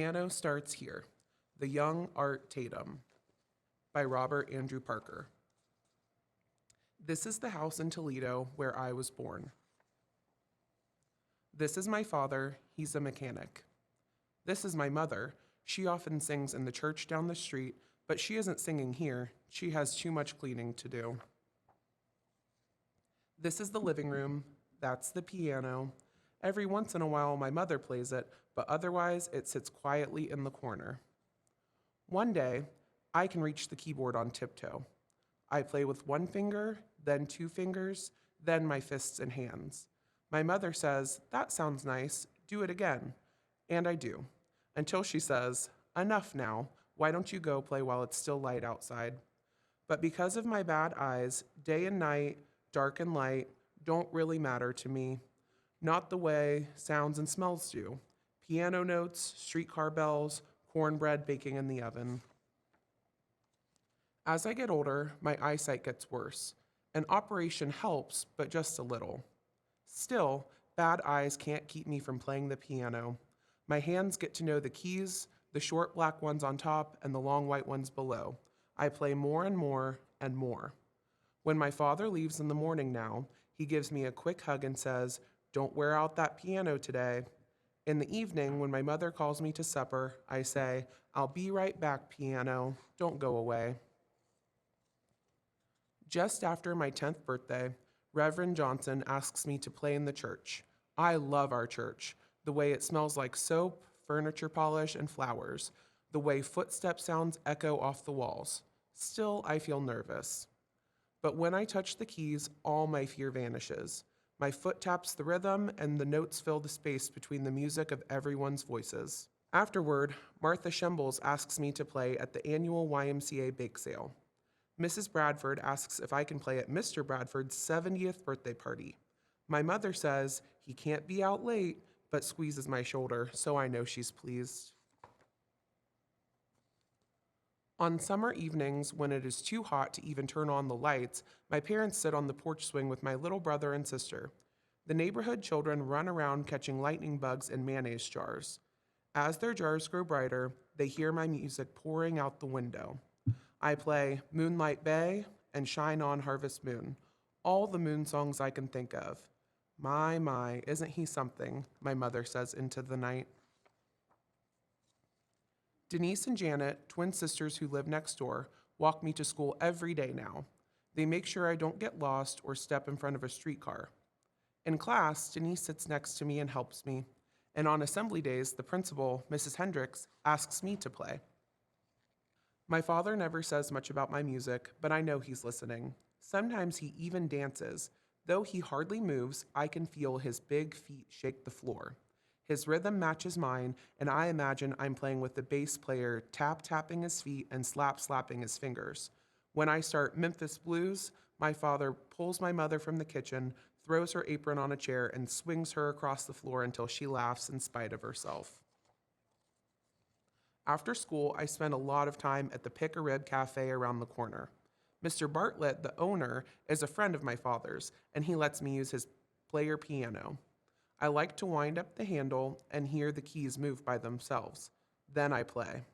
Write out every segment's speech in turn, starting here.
piano starts here. The Young Art Tatum by Robert Andrew Parker. This is the house in Toledo where I was born. This is my father, he's a mechanic. This is my mother. She often sings in the church down the street, but she isn't singing here. She has too much cleaning to do. This is the living room. That's the piano. Every once in a while, my mother plays it, but otherwise, it sits quietly in the corner. One day, I can reach the keyboard on tiptoe. I play with one finger, then two fingers, then my fists and hands. My mother says, "That sounds nice, do it again." And I do, until she says, "Enough now, why don't you go play while it's still light outside?" But because of my bad eyes, day and night, dark and light, don't really matter to me. Not the way sounds and smells do. Piano notes, streetcar bells, cornbread baking in the oven. As I get older, my eyesight gets worse. An operation helps, but just a little. Still, bad eyes can't keep me from playing the piano. My hands get to know the keys, the short black ones on top and the long white ones below. I play more and more and more. When my father leaves in the morning now, he gives me a quick hug and says, "Don't wear out that piano today." In the evening, when my mother calls me to supper, I say, "I'll be right back, piano. Don't go away." Just after my 10th birthday, Reverend Johnson asks me to play in the church. I love our church, the way it smells like soap, furniture polish, and flowers, the way footstep sounds echo off the walls. Still, I feel nervous. But when I touch the keys, all my fear vanishes. My foot taps the rhythm, and the notes fill the space between the music of everyone's voices. Afterward, Martha Shembles asks me to play at the annual YMCA bake sale. Mrs. Bradford asks if I can play at Mr. Bradford's 70th birthday party. My mother says he can't be out late, but squeezes my shoulder, so I know she's pleased. On summer evenings, when it is too hot to even turn on the lights, my parents sit on the porch swing with my little brother and sister. The neighborhood children run around catching lightning bugs in mayonnaise jars. As their jars grow brighter, they hear my music pouring out the window. I play Moonlight Bay and Shine On Harvest Moon, all the moon songs I can think of. My, isn't he something, my mother says into the night. Denise and Janet, twin sisters who live next door, walk me to school every day now. They make sure I don't get lost or step in front of a streetcar. In class, Denise sits next to me and helps me. And on assembly days, the principal, Mrs. Hendricks, asks me to play. My father never says much about my music, but I know he's listening. Sometimes he even dances. Though he hardly moves, I can feel his big feet shake the floor. His rhythm matches mine, and I imagine I'm playing with the bass player tapping his feet and slapping his fingers. When I start Memphis Blues, my father pulls my mother from the kitchen, throws her apron on a chair, and swings her across the floor until she laughs in spite of herself. After school, I spend a lot of time at the Pick-a-Rib Cafe around the corner. Mr. Bartlett, the owner, is a friend of my father's, and he lets me use his player piano. I like to wind up the handle and hear the keys move by themselves. Then I play.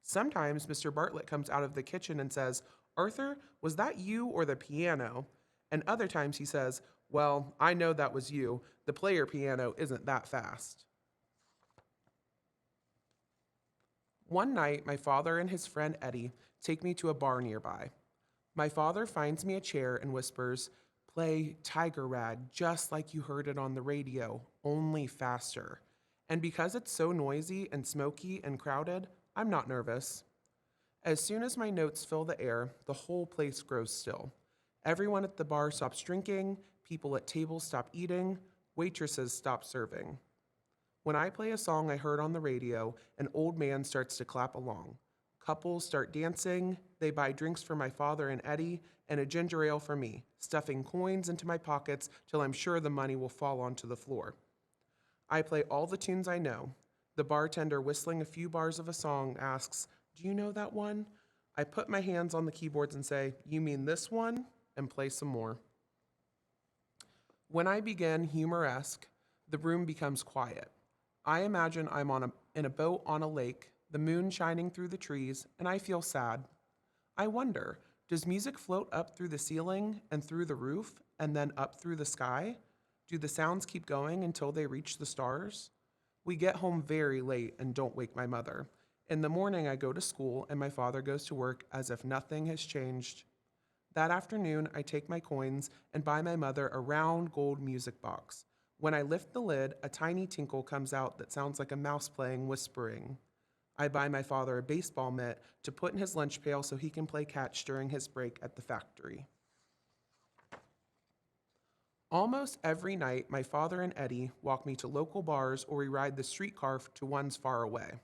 Sometimes Mr. Bartlett comes out of the kitchen and says, "Arthur, was that you or the piano?" And other times he says, "Well, I know that was you. The player piano isn't that fast." One night, my father and his friend Eddie take me to a bar nearby. My father finds me a chair and whispers, "Play Tiger Rag just like you heard it on the radio, only faster." And because it's so noisy and smoky and crowded, I'm not nervous. As soon as my notes fill the air, the whole place grows still. Everyone at the bar stops drinking, people at tables stop eating, waitresses stop serving. When I play a song I heard on the radio, an old man starts to clap along. Couples start dancing, they buy drinks for my father and Eddie, and a ginger ale for me, stuffing coins into my pockets till I'm sure the money will fall onto the floor. I play all the tunes I know. The bartender, whistling a few bars of a song, asks, "Do you know that one?" I put my hands on the keyboards and say, "You mean this one?" and play some more. When I begin humoresque, the room becomes quiet. I imagine in a boat on a lake, the moon shining through the trees, and I feel sad. I wonder, does music float up through the ceiling and through the roof and then up through the sky? Do the sounds keep going until they reach the stars? We get home very late and don't wake my mother. In the morning, I go to school and my father goes to work as if nothing has changed. That afternoon, I take my coins and buy my mother a round gold music box. When I lift the lid, a tiny tinkle comes out that sounds like a mouse playing, whispering. I buy my father a baseball mitt to put in his lunch pail so he can play catch during his break at the factory. Almost every night, my father and Eddie walk me to local bars or we ride the streetcar to ones far away.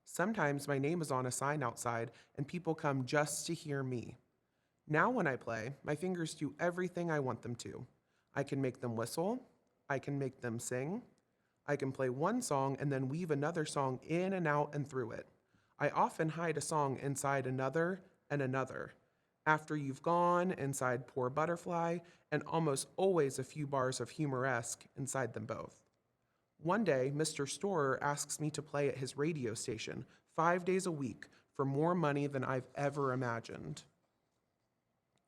Sometimes my name is on a sign outside and people come just to hear me. Now, when I play, my fingers do everything I want them to. I can make them whistle, I can make them sing, I can play one song and then weave another song in and out and through it. I often hide a song inside another and another. After You've Gone, inside Poor Butterfly, and almost always a few bars of Humoresque inside them both. One day, Mr. Storer asks me to play at his radio station 5 days a week for more money than I've ever imagined.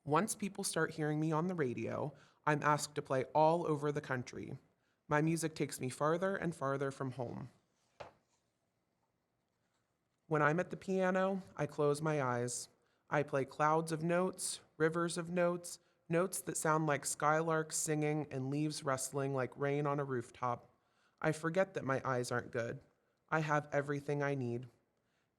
Once people start hearing me on the radio, I'm asked to play all over the country. My music takes me farther and farther from home. When I'm at the piano, I close my eyes. I play clouds of notes, rivers of notes, notes that sound like skylarks singing and leaves rustling like rain on a rooftop. I forget that my eyes aren't good. I have everything I need.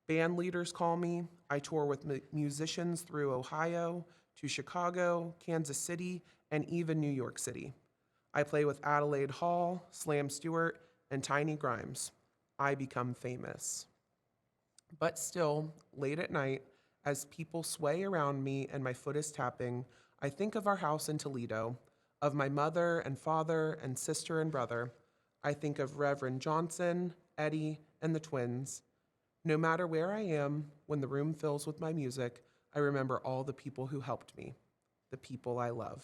Band leaders call me. I tour with musicians through Ohio, to Chicago, Kansas City, and even New York City. I play with Adelaide Hall, Slam Stewart, and Tiny Grimes. I become famous. But still, late at night, as people sway around me and my foot is tapping, I think of our house in Toledo, of my mother and father and sister and brother. I think of Reverend Johnson, Eddie, and the twins. No matter where I am, when the room fills with my music, I remember all the people who helped me, the people I love.